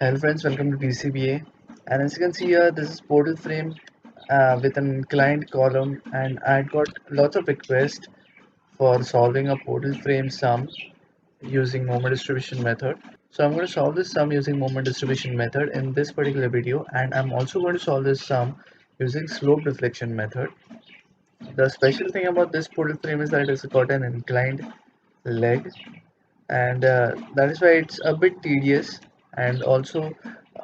Hello friends, welcome to DCBA. And as you can see here, this is portal frame with an inclined column, and I got lots of requests for solving a portal frame sum using moment distribution method. So I'm going to solve this sum using moment distribution method in this particular video, and I'm also going to solve this sum using slope deflection method. The special thing about this portal frame is that it's got an inclined leg, and that is why it's a bit tedious and also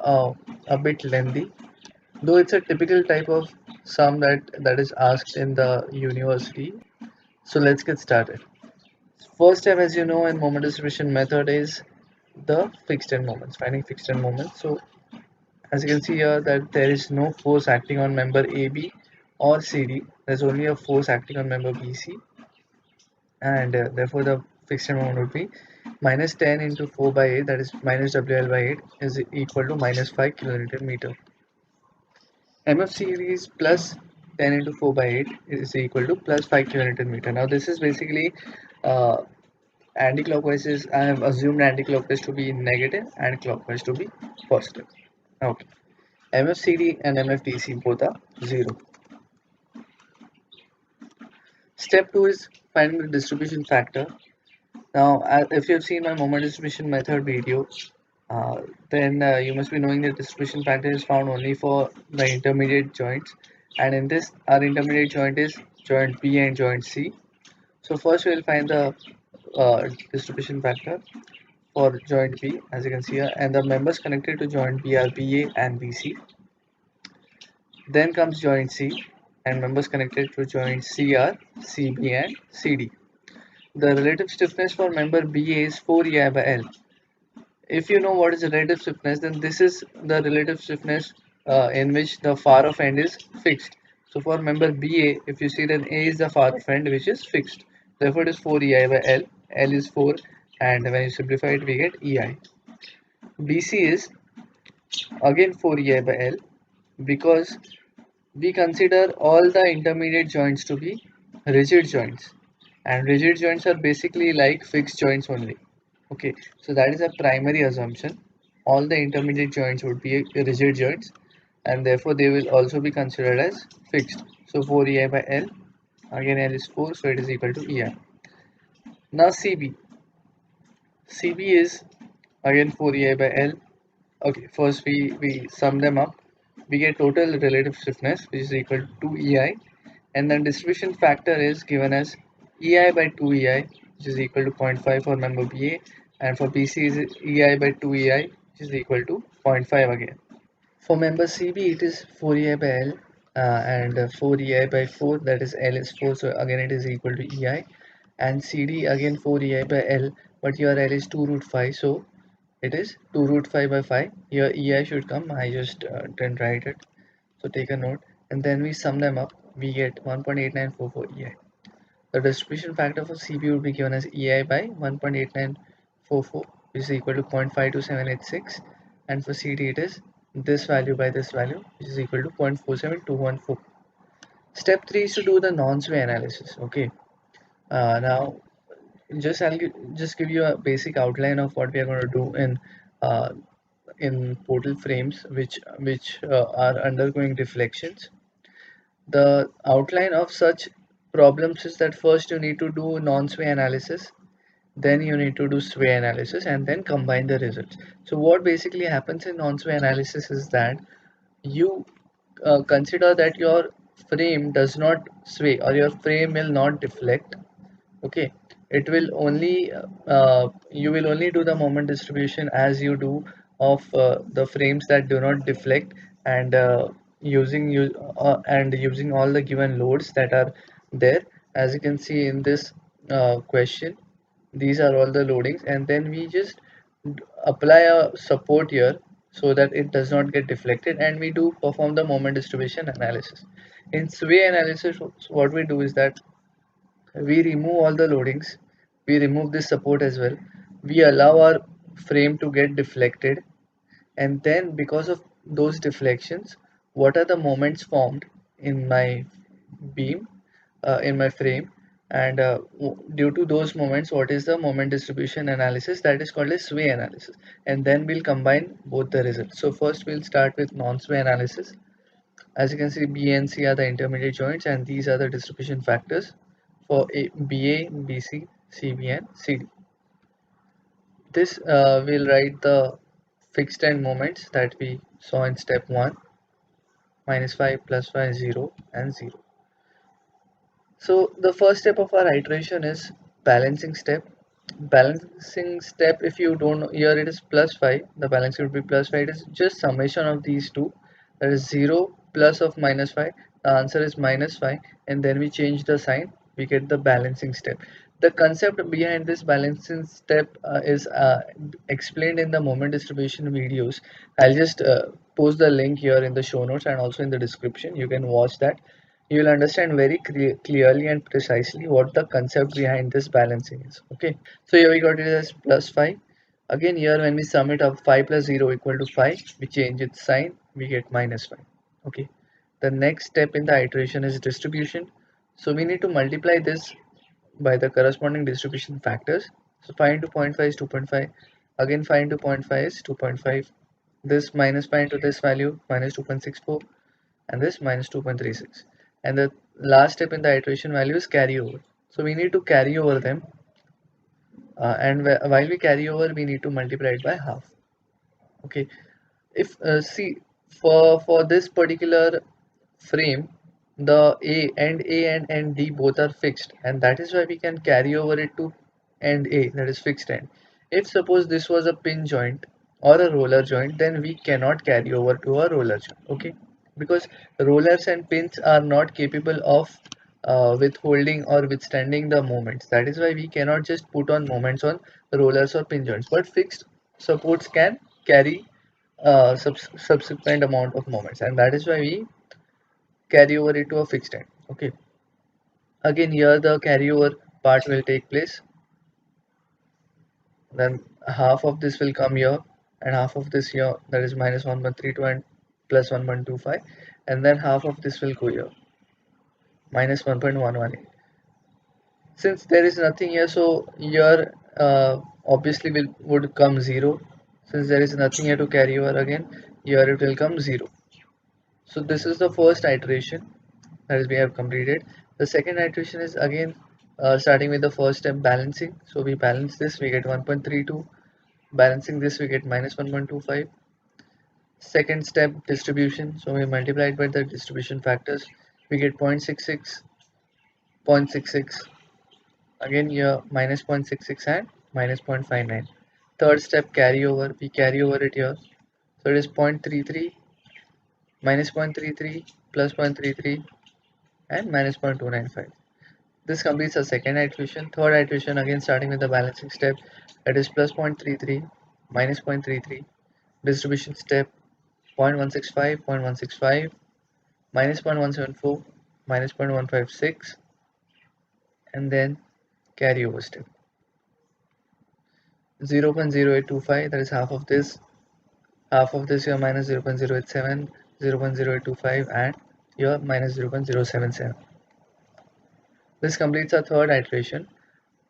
uh, a bit lengthy, though it's a typical type of sum that is asked in the university. So let's get started. First step, as you know, in moment distribution method is the fixed end moments, finding fixed end moments. So as you can see here, that there is no force acting on member AB or CD. There's only a force acting on member BC, and therefore the fixed end moment would be minus 10 into 4 by 8, that is minus WL by 8, is equal to minus 5 kilonewton meter. MF series plus 10 into 4 by 8 is equal to plus 5 kilonewton meter. Now this is basically uh, anti-clockwise is, I have assumed anti-clockwise to be negative and clockwise to be positive. Okay. MFCD and MFDC both are 0. Step 2 is finding the distribution factor. Now if you have seen my moment distribution method video, then you must be knowing that distribution factor is found only for the intermediate joints, and in this our intermediate joint is joint B and joint C. So first we will find the distribution factor for joint B, as you can see here, and the members connected to joint B are BA and BC. Then comes joint C, and members connected to joint C are CB and CD. The relative stiffness for member BA is 4EI by L. If you know what is relative stiffness, then this is the relative stiffness in which the far off end is fixed. So for member BA, if you see, then A is the far off end which is fixed. Therefore it is 4EI by L. L is 4, and when you simplify it we get EI. BC is again 4EI by L, because we consider all the intermediate joints to be rigid joints, and rigid joints are basically like fixed joints only. Okay, so that is a primary assumption. All the intermediate joints would be rigid joints, and therefore they will also be considered as fixed. So 4EI by L, again L is 4, so it is equal to EI. Now CB is again 4EI by L. Okay, first we sum them up. We get total relative stiffness which is equal to 2EI, and then distribution factor is given as EI by 2EI, which is equal to 0.5 for member BA, and for BC is EI by 2EI, which is equal to 0.5 again. For member CB it is 4EI by L, and 4EI by 4, that is L is 4, so again it is equal to EI, and CD again 4EI by L, but your L is 2 root 5, so it is 2 root 5 by 5. Here EI should come, I just didn't write it, so take a note, and then we sum them up, we get 1.8944 EI. The distribution factor for CB would be given as EI by 1.8944, which is equal to 0.52786, and for CD it is this value by this value, which is equal to 0.47214. Step 3 is to do the non-sway analysis. Okay, now just give you a basic outline of what we are going to do uh, in portal frames which are undergoing deflections. The outline of such problems is that first you need to do non-sway analysis, then you need to do sway analysis, and then combine the results. So what basically happens in non-sway analysis is that you consider that your frame does not sway, or your frame will not deflect. Okay, it will only you will only do the moment distribution as you do of the frames that do not deflect, and using all the given loads that are there. As you can see in this question, these are all the loadings, and then we just apply a support here so that it does not get deflected, and we do perform the moment distribution analysis. In sway analysis, what we do is that we remove all the loadings, we remove this support as well, we allow our frame to get deflected, and then because of those deflections, what are the moments formed in my beam, in my frame, and due to those moments, what is the moment distribution analysis? That is called as sway analysis, and then we'll combine both the results. So first we'll start with non-sway analysis. As you can see, B and C are the intermediate joints, and these are the distribution factors for BA, BC, CB, and CD. This will write the fixed end moments that we saw in step 1, -5, +5, 0, and 0. So the first step of our iteration is balancing step. Balancing step, if you don't know, here it is +5, the balancing would be +5. It is just summation of these two, that is 0 plus of -5. The answer is -5, and then we change the sign, we get the balancing step. The concept behind this balancing step is explained in the moment distribution videos. I'll just post the link here in the show notes and also in the description. You can watch that. You will understand very clearly and precisely what the concept behind this balancing is. Okay, so here we got it as +5. Again, here when we sum it up, 5 plus 0 equal to 5, we change its sign, we get -5. Okay, the next step in the iteration is distribution. So we need to multiply this by the corresponding distribution factors. So 5 into 0.5 is 2.5. Again 5 into 0.5 is 2.5. This minus 5 into this value, -2.64, and this -2.36. And the last step in the iteration value is carry over. So we need to carry over them, and while we carry over, we need to multiply it by half. Okay, if see, for this particular frame, the A and end D both are fixed, and that is why we can carry over it to end A, that is fixed end. If suppose this was a pin joint or a roller joint, then we cannot carry over to a roller joint. Okay, because rollers and pins are not capable of withholding or withstanding the moments. That is why we cannot just put on moments on rollers or pin joints, but fixed supports can carry subsequent amount of moments, and that is why we carry over it to a fixed end. Okay, again here the carryover part will take place, then half of this will come here and half of this here, that is -1.32 and +1.25, and then half of this will go here, -1.118. Since there is nothing here, so here obviously would come 0. Since there is nothing here to carry over, again here it will come 0. So this is the first iteration that is we have completed. The second iteration is again starting with the first step, balancing. So we balance this, we get 1.32. Balancing this, we get -1.25. Second step, distribution. So we multiply it by the distribution factors, we get 0.66, 0.66. Again here -0.66 and -0.59. Third step, carry over. We carry over it here. So it is 0.33, -0.33, +0.33, and -0.295. This completes the second iteration. Third iteration, again starting with the balancing step, that is +0.33, -0.33. Distribution step, 0.165, 0.165, -0.174, -0.156, and then carryover step. 0.0825, that is half of this here, -0.087, 0.0825, and here -0.077. This completes our third iteration.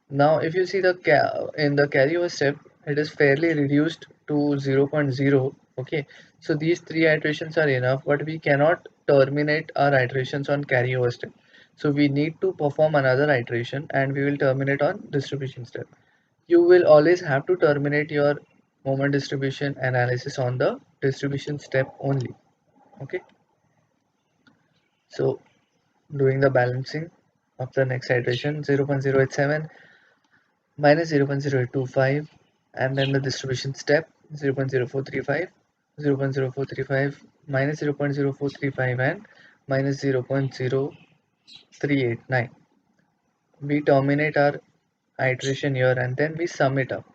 Now if you see in the carryover step, it is fairly reduced to 0.0. Okay, so these three iterations are enough, but we cannot terminate our iterations on carryover step. So we need to perform another iteration, and we will terminate on distribution step. You will always have to terminate your moment distribution analysis on the distribution step only. Okay, so doing the balancing of the next iteration, 0.087 -0.0825, and then the distribution step, 0.0435, 0.0435, -0.0435, and -0.0389. We terminate our iteration here and then we sum it up.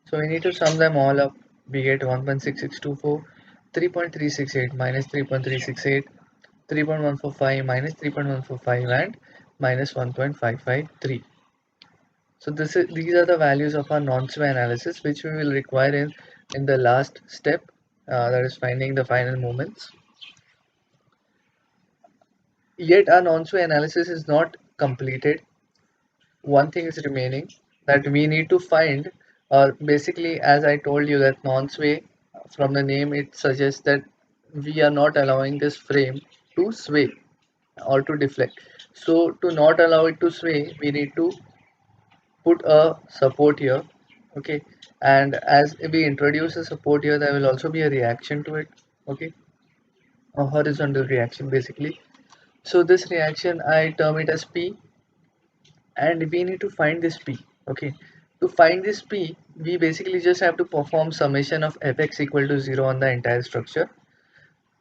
So we need to sum them all up. We get 1.6624, 3.368 -3.368, 3.145 -3.145, and -1.553. So these are the values of our non-sway analysis, which we will require in the last step, that is finding the final moments. Yet our non-sway analysis is not completed. one thing is remaining, that we need to find, or basically as I told you that non-sway, from the name it suggests that we are not allowing this frame to sway or to deflect. So to not allow it to sway, we need to put a support here. Okay, and as we introduce a support here, there will also be a reaction to it. Okay, a horizontal reaction basically. So this reaction I term it as P, and we need to find this P. Okay, to find this P, we basically just have to perform summation of fx equal to 0 on the entire structure.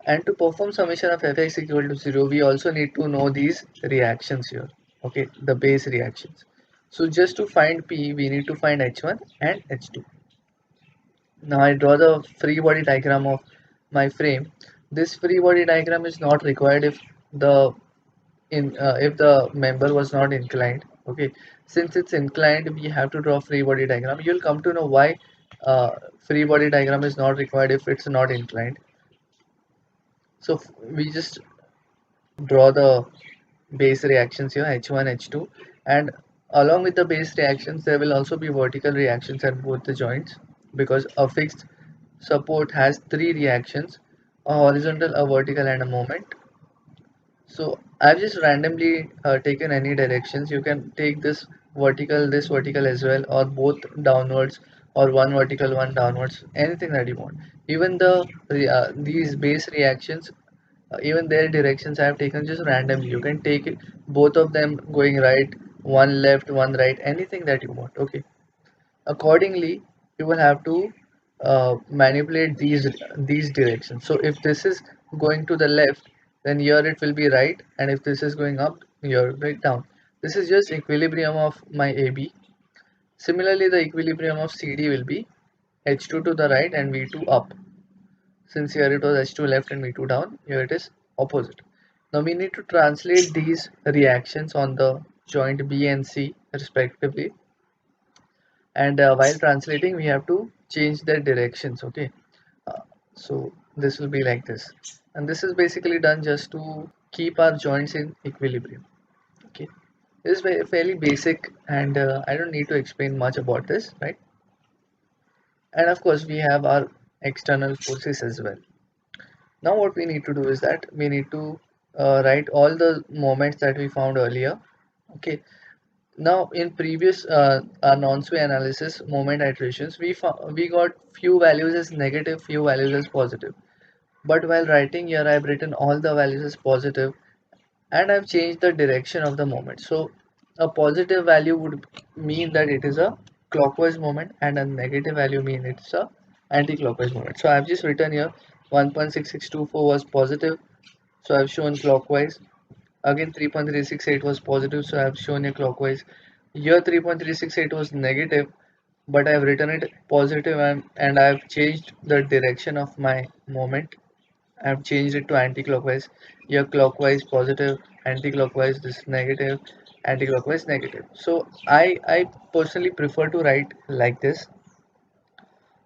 And to perform summation of fx equal to 0, we also need to know these reactions here. Okay, the base reactions. So just to find P, we need to find H1 and H2. Now I draw the free body diagram of my frame. This free body diagram is not required if the member was not inclined. Okay, since it's inclined, we have to draw free body diagram. You'll come to know why free body diagram is not required if it's not inclined. So we just draw the base reactions here, H1, H2, and along with the base reactions, there will also be vertical reactions at both the joints, because a fixed support has three reactions: a horizontal, a vertical, and a moment. So I've just randomly taken any directions. You can take this vertical as well, or both downwards, or one vertical, one downwards, anything that you want. Even these base reactions, even their directions I have taken just randomly. You can take it, both of them going right, one left, one right, anything that you want. Okay. Accordingly, you will have to manipulate these directions. So if this is going to the left, then here it will be right, and if this is going up, here right down. This is just equilibrium of my AB. Similarly, the equilibrium of CD will be H2 to the right and V2 up. Since here it was H2 left and V2 down, here it is opposite. Now we need to translate these reactions on the joint B and C respectively, and while translating we have to change their directions. Okay, uh, so this will be like this, and this is basically done just to keep our joints in equilibrium. Okay, this is fairly basic, and I don't need to explain much about this, right? And of course we have our external forces as well. Now what we need to do is that we need to write all the moments that we found earlier. Okay, now in previous non-sway analysis moment iterations, we got few values as negative, few values as positive. But while writing here, I've written all the values as positive, and I've changed the direction of the moment. So a positive value would mean that it is a clockwise moment, and a negative value mean it's a anti-clockwise moment. So I've just written here 1.6624 was positive, so I've shown clockwise. Again 3.368 was positive, so I have shown it clockwise. Here 3.368 was negative, but I have written it positive, and I have changed the direction of my moment. I have changed it to anti-clockwise. Here clockwise positive, anti-clockwise this negative, anti-clockwise negative. So I personally prefer to write like this,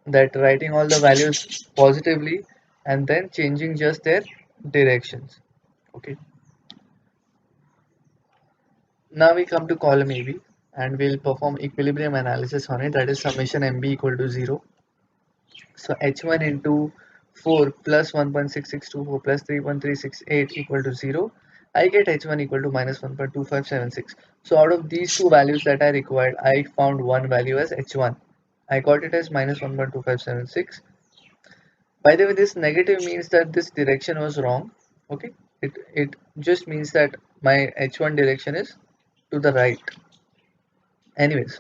that writing all the values positively and then changing just their directions. Okay. Now we come to column AB, and we'll perform equilibrium analysis on it, that is summation MB equal to 0. So H1 into 4 plus 1.6624 plus 3.368 equal to 0. I get H1 equal to minus 1.2576. So out of these two values that I required, I found one value as H1. I got it as minus 1.2576. By the way, this negative means that this direction was wrong. Okay, it just means that my H1 direction is to the right. Anyways,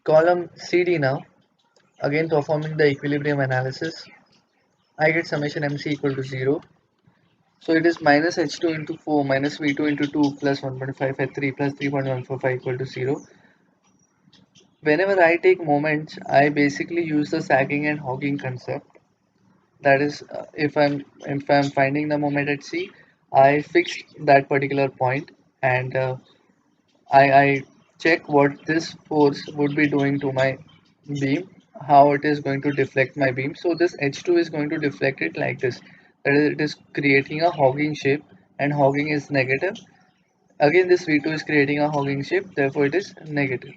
column CD now, again performing the equilibrium analysis, I get summation MC equal to 0. So it is minus H2 into 4 minus V2 into 2 plus 1.553 plus 3.145 equal to 0. Whenever I take moments, I basically use the sagging and hogging concept. That is, if I'm finding the moment at C, I fixed that particular point, and I check what this force would be doing to my beam, how it is going to deflect my beam. So this H2 is going to deflect it like this. That is, it is creating a hogging shape, and hogging is negative. Again, this V2 is creating a hogging shape, therefore it is negative.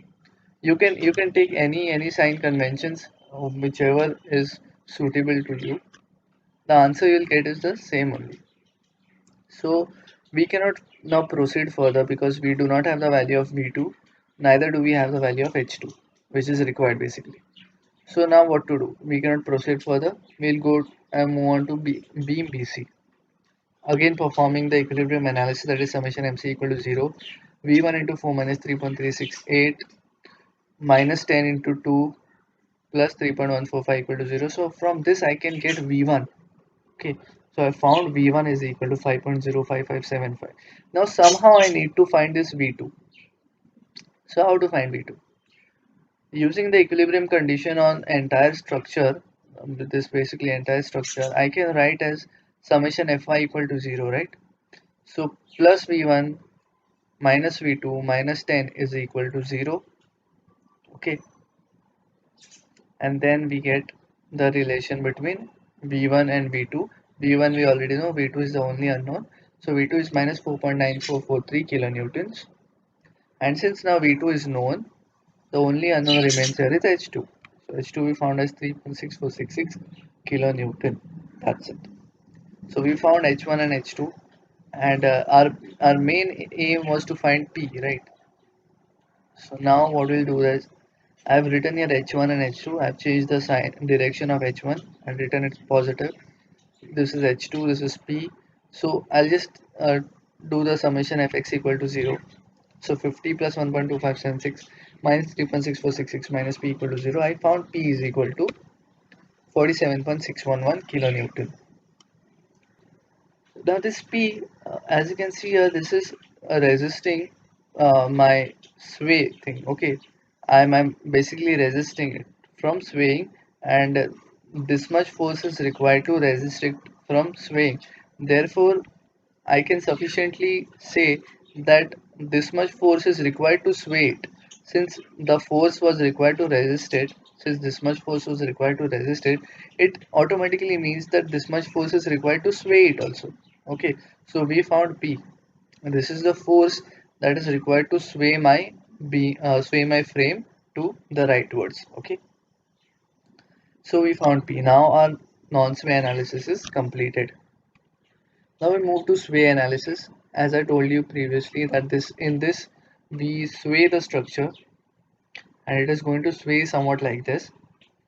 You can take any sign conventions, whichever is suitable to you. The answer you'll get is the same only. So we cannot now proceed further because we do not have the value of V2, neither do we have the value of H2, which is required basically. So now what to do? We cannot proceed further. We'll go and move on to beam BC. Again, performing the equilibrium analysis, that is summation MC equal to 0. V1 into 4 minus 3.368 minus 10 into 2 plus 3.145 equal to 0. So from this I can get V1. Okay, so I found V1 is equal to 5.05575. Now somehow I need to find this V2. So how to find V2? Using the equilibrium condition on entire structure, this basically entire structure, I can write as summation Fy equal to 0, right? So plus V1 minus V2 minus 10 is equal to 0. Okay, and then we get the relation between V1 and V2. V1 we already know, V2 is the only unknown. So V2 is minus 4.9443 kilonewtons. And since now V2 is known, the only unknown remains here is H2. So H2 we found as 3.6466 kilonewton. That's it. So we found H1 and H2, and our main aim was to find P, right? So now what we'll do is I've written here H1 and H2. I've changed the sign direction of H1 and written it positive. This is H2, this is P. So I'll just do the summation Fx equal to 0. So 50 plus 1.2576 minus 3.6466 minus P equal to 0. I found P is equal to 47.611 kilonewton. Now this P, as you can see here, this is resisting my sway thing. Okay, I'm basically resisting it from swaying, and this much force is required to resist it from swaying. Therefore, I can sufficiently say that this much force is required to sway it. Since the force was required to resist it, since this much force was required to resist it, it automatically means that this much force is required to sway it also. Okay, so we found P. And this is the force that is required to sway my sway my frame to the rightwards. Okay, so we found P. Now our non-sway analysis is completed. Now we move to sway analysis. As I told you previously that this we sway the structure, and it is going to sway somewhat like this.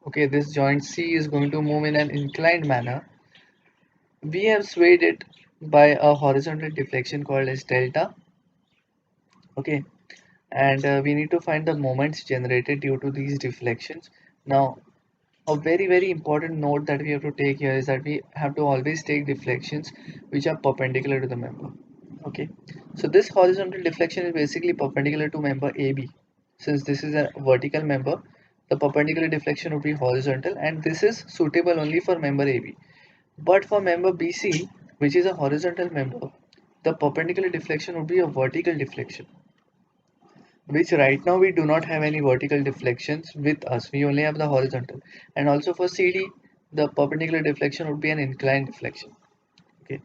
Okay, this joint C is going to move in an inclined manner. We have swayed it by a horizontal deflection called as delta. Okay, and we need to find the moments generated due to these deflections. Now a very important note that we have to take here is that we have to always take deflections which are perpendicular to the member. Okay, so this horizontal deflection is basically perpendicular to member AB. Since this is a vertical member, the perpendicular deflection would be horizontal, and this is suitable only for member AB. But for member BC, which is a horizontal member, the perpendicular deflection would be a vertical deflection, which right now we do not have any vertical deflections with us. We only have the horizontal. And also for CD, the perpendicular deflection would be an inclined deflection. Okay,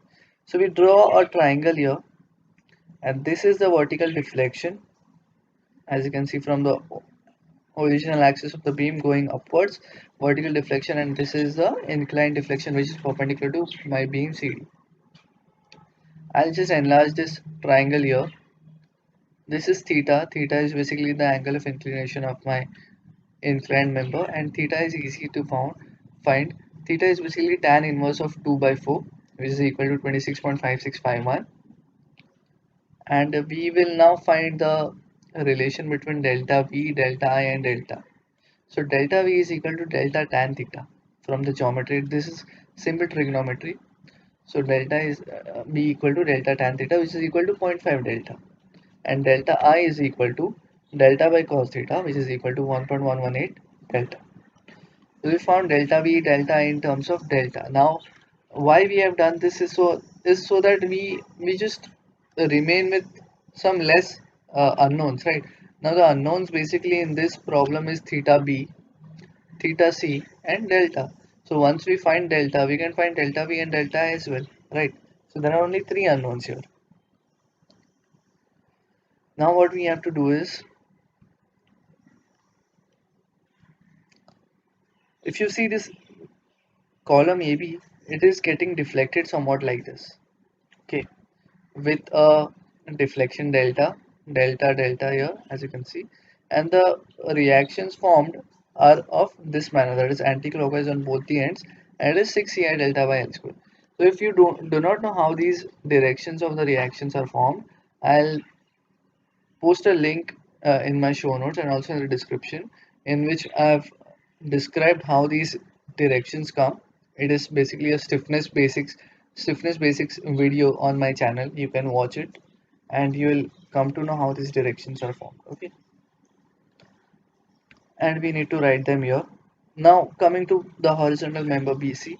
so we draw a triangle here, and this is the vertical deflection, as you can see from the original axis of the beam going upwards, vertical deflection, and this is the inclined deflection which is perpendicular to my beam CD. I'll just enlarge this triangle here. This is theta. Theta is basically the angle of inclination of my inclined member, and theta is easy to find. Theta is basically tan inverse of 2 by 4, which is equal to 26.5651. And we will now find the relation between delta V, delta I, and delta. So delta V is equal to delta tan theta from the geometry. This is simple trigonometry. So delta is V equal to delta tan theta, which is equal to 0.5 delta, and delta I is equal to delta by cos theta, which is equal to 1.118 delta. So we found delta V, delta I in terms of delta. Now why we have done this is so that we just remain with some less unknowns, right? Now the unknowns basically in this problem is theta B, theta C, and delta. So once we find delta, we can find delta V and delta I as well, right? So there are only three unknowns here. Now what we have to do is, if you see this column AB, it is getting deflected somewhat like this. Okay, with a deflection delta here, as you can see, and the reactions formed are of this manner, that is anti-clockwise on both the ends, and it is 6 ci delta by L square. So if you do not know how these directions of the reactions are formed, I'll post a link in my show notes and also in the description, in which I've described how these directions come. It is basically a stiffness basics video on my channel. You can watch it and you will come to know how these directions are formed. Okay, and we need to write them here. Now coming to the horizontal member BC,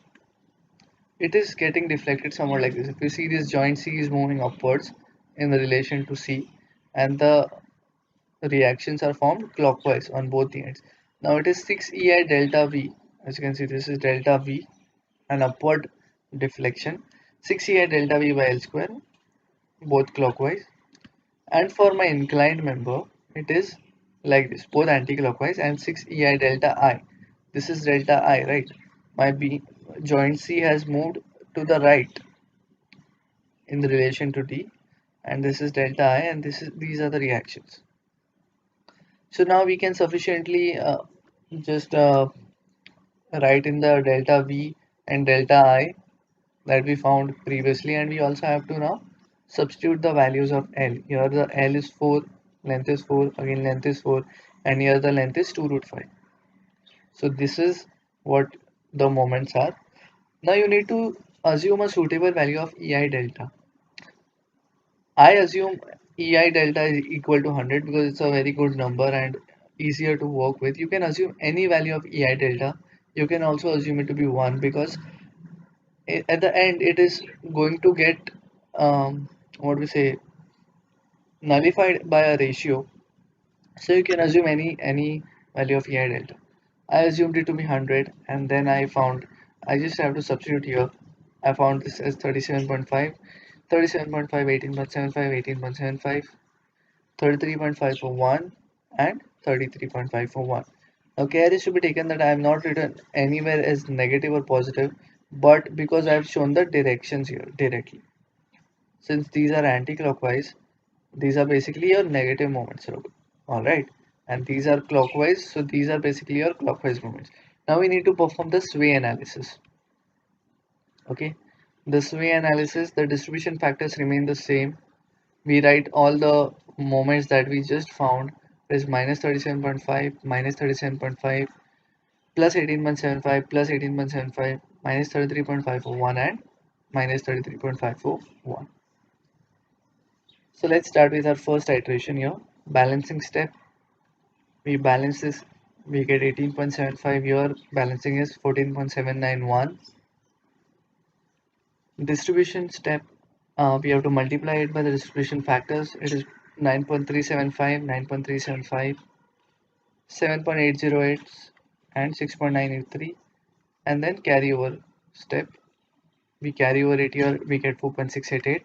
it is getting deflected somewhat like this. If you see, this joint C is moving upwards in relation to C, and the reactions are formed clockwise on both the ends. Now it is 6 ei delta V. As you can see, this is delta V, an upward deflection. 6 ei delta V by L square, both clockwise. And for my inclined member, it is like this, both anti-clockwise, and 6 ei delta I. This is delta I, right? My B joint C has moved to the right in relation to D, and this is delta I, and these are the reactions. So now we can sufficiently just write in the delta V and delta I that we found previously, and we also have to now substitute the values of L. Here the L is 4, length is 4, again length is 4, and here the length is 2 root 5. So this is what the moments are. Now you need to assume a suitable value of EI delta. I assume EI delta is equal to 100 because it's a very good number and easier to work with. You can assume any value of EI delta. You can also assume it to be 1 because at the end it is going to get what we say, nullified by a ratio. So you can assume any value of EI delta. I assumed it to be 100, and then I just have to substitute here. I found this as 37.5, 37.5, 18.75, 18.75, 33.5 for 1, and 33.5 for 1. Now care is to be taken that I have not written anywhere as negative or positive, but because I have shown the directions here directly. Since these are anti-clockwise, these are basically your negative moments. Alright, and these are clockwise, so these are basically your clockwise moments. Now we need to perform the sway analysis. Okay, the sway analysis, the distribution factors remain the same. We write all the moments that we just found is minus 37.5, minus 37.5, plus 18.75, plus 18.75, minus 33.5 for 1, and minus 33.5 for 1. So let's start with our first iteration here. Balancing step. We balance this, we get 18.75 here. Balancing is 14.791. Distribution step. We have to multiply it by the distribution factors. It is 9.375, 9.375, 7.808, and 6.983. And then carry over step. We carry over it here. We get 4.688.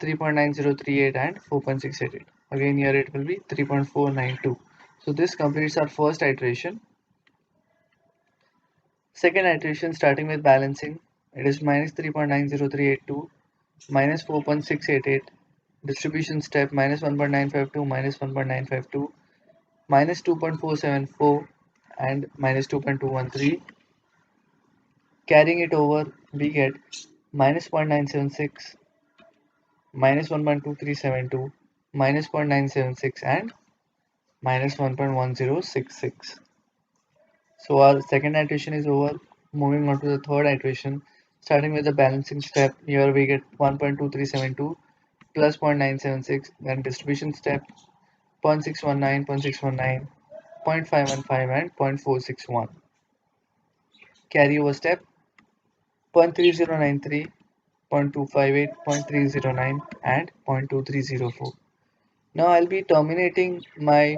3.9038 and 4.688. Again here it will be 3.492. So this completes our first iteration. Second iteration, starting with balancing, it is minus 3.90382, minus 4.688. Distribution step, minus 1.952, minus 1.952, minus 2.474, and minus 2.213. Carrying it over, we get minus 0.976, minus 1.2372, minus 0.976, and minus 1.1066. So our second iteration is over. Moving on to the third iteration, starting with the balancing step. Here we get 1.2372 plus 0.976. Then distribution step, 0.619, 0.619, 0.515, and 0.461. Carryover step, 0.3093, 0.258, 0.309, and 0.2304. Now I'll be terminating my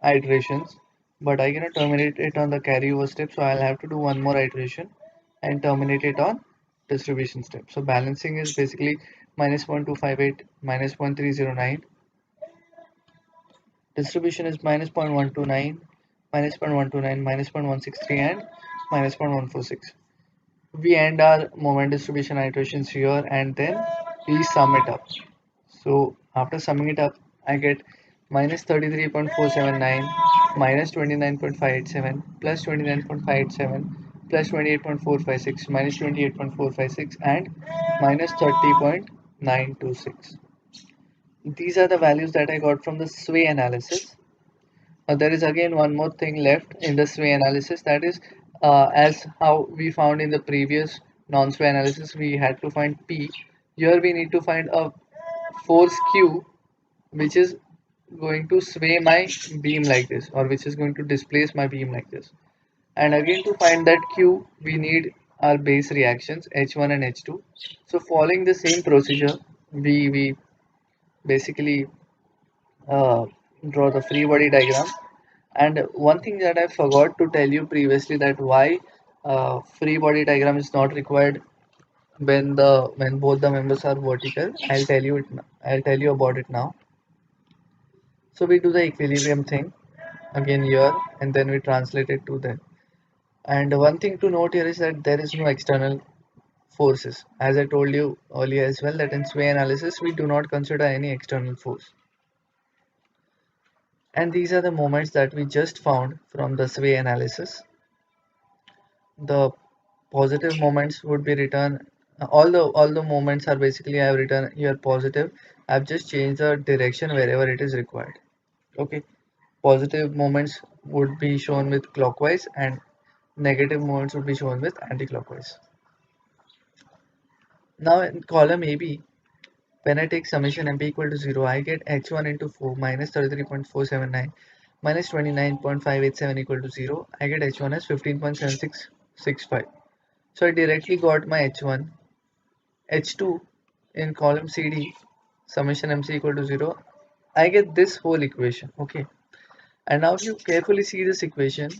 iterations, but I cannot terminate it on the carryover step, so I'll have to do one more iteration and terminate it on distribution step. So balancing is basically minus 0.258, minus 0.309, Distribution is -0.129, -0.129, -0.163, and -0.146. We end our moment distribution iterations here and then we sum it up. So after summing it up, I get -33.479, -29.587, +29.587, +28.456, -28.456, and -30.926. These are the values that I got from the sway analysis. There is again one more thing left in the sway analysis, that is, as how we found in the previous non-sway analysis, we had to find P. Here we need to find a force Q which is going to sway my beam like this, or which is going to displace my beam like this. And again, to find that Q, we need our base reactions H1 and H2. So following the same procedure, we basically draw the free body diagram. And one thing that I forgot to tell you previously, that why free body diagram is not required when both the members are vertical. I'll tell you about it now. So we do the equilibrium thing again here, and then we translate it to that. And one thing to note here is that there is no external forces. As I told you earlier as well, that in sway analysis we do not consider any external force. And these are the moments that we just found from the sway analysis. The positive moments would be written, all the moments are basically, I have written here positive. I've just changed the direction wherever it is required. Okay, positive moments would be shown with clockwise and negative moments would be shown with anti-clockwise. Now in column AB, when I take summation MP equal to 0, I get H1 into 4 minus 33.479 minus 29.587 equal to 0. I get H1 as 15.7665. So I directly got my H1. H2 in column CD, summation MC equal to 0. I get this whole equation. Okay. And now if you carefully see this equation,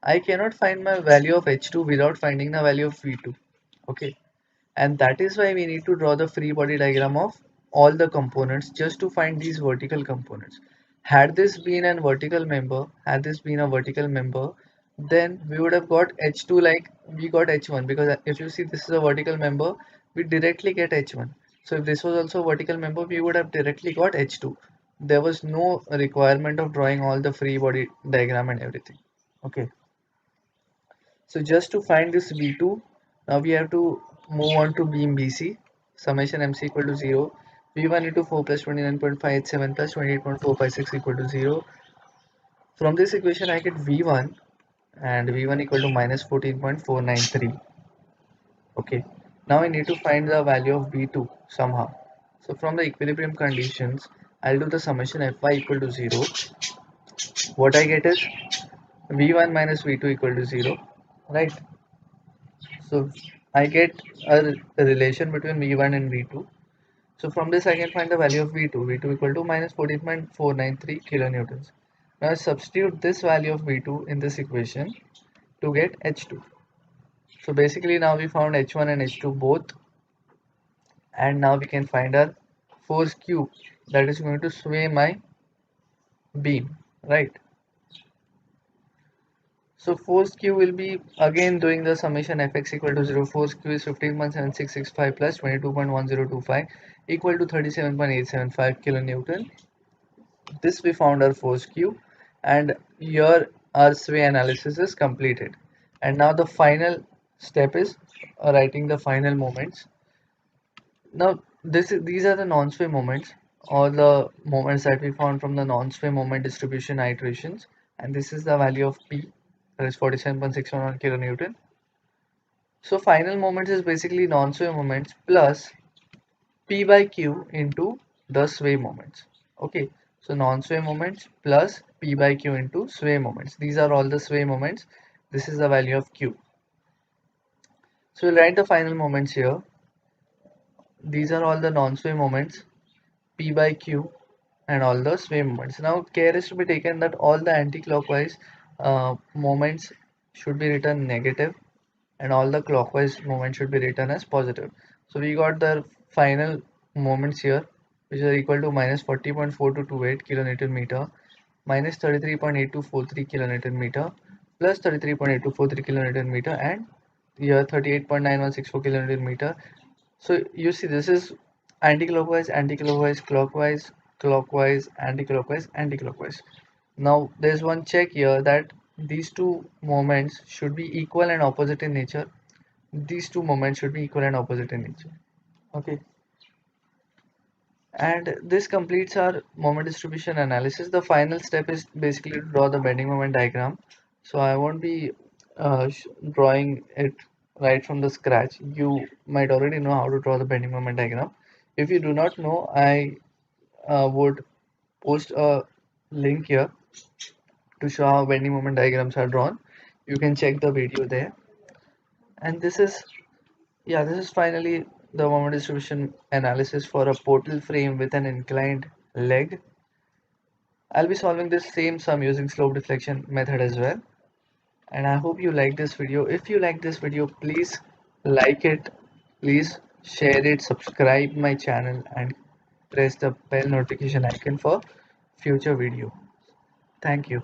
I cannot find my value of H2 without finding the value of V2. Okay. And that is why we need to draw the free body diagram of all the components just to find these vertical components. Had this been a vertical member, then we would have got H2 like we got H1, because if you see this is a vertical member, we directly get H1. So if this was also a vertical member, we would have directly got H2. There was no requirement of drawing all the free body diagram and everything. Okay. So just to find this V2, now we have to move on to beam BC. Summation MC equal to 0. V1 into 4 plus 29.587 plus 28.456 equal to 0. From this equation I get V1, and V1 equal to minus 14.493. Okay. Now I need to find the value of V2 somehow. So from the equilibrium conditions, I'll do the summation Fy equal to 0. What I get is V1 minus V2 equal to 0. Right. So I get a relation between V1 and V2. So from this I can find the value of V2. V2 equal to minus 14.493 kilonewtons. Now I substitute this value of V2 in this equation to get H2. So basically now we found H1 and H2 both, and now we can find our force Q that is going to sway my beam, right? So force Q will be again doing the summation Fx equal to 0. Force Q is 15.7665 plus 22.1025 equal to 37.875 kilonewton. This we found our force Q, and here our sway analysis is completed. And now the final step is writing the final moments. Now these are the non-sway moments, all the moments that we found from the non-sway moment distribution iterations, and this is the value of P, that is 47.611 kilonewton. So final moments is basically non-sway moments plus P by Q into the sway moments. Okay, so non-sway moments plus P by Q into sway moments. These are all the sway moments. This is the value of Q. So we'll write the final moments here. These are all the non-sway moments, P by Q, and all the sway moments. Now care is to be taken that all the anti-clockwise moments should be written negative, and all the clockwise moments should be written as positive. So we got the final moments here, which are equal to minus 40.4228 kilonewton meter, minus 33.8243 kilonewton meter plus 33.8243 kilonewton meter, and here 38.9164 kilonewton meter. So you see this is anti-clockwise, anti-clockwise, clockwise, clockwise, anti-clockwise, anti-clockwise. Now there's one check here that these two moments should be equal and opposite in nature. These two moments should be equal and opposite in nature. Okay. And this completes our moment distribution analysis. The final step is basically to draw the bending moment diagram. So I won't be drawing it right from the scratch. You might already know how to draw the bending moment diagram. If you do not know, I would post a link here to show how bending moment diagrams are drawn. You can check the video there. And this is, yeah, this is finally the moment distribution analysis for a portal frame with an inclined leg. I'll be solving this same sum using slope deflection method as well. And I hope you like this video. If you like this video, please like it, please share it, subscribe my channel, and press the bell notification icon for future video. Thank you.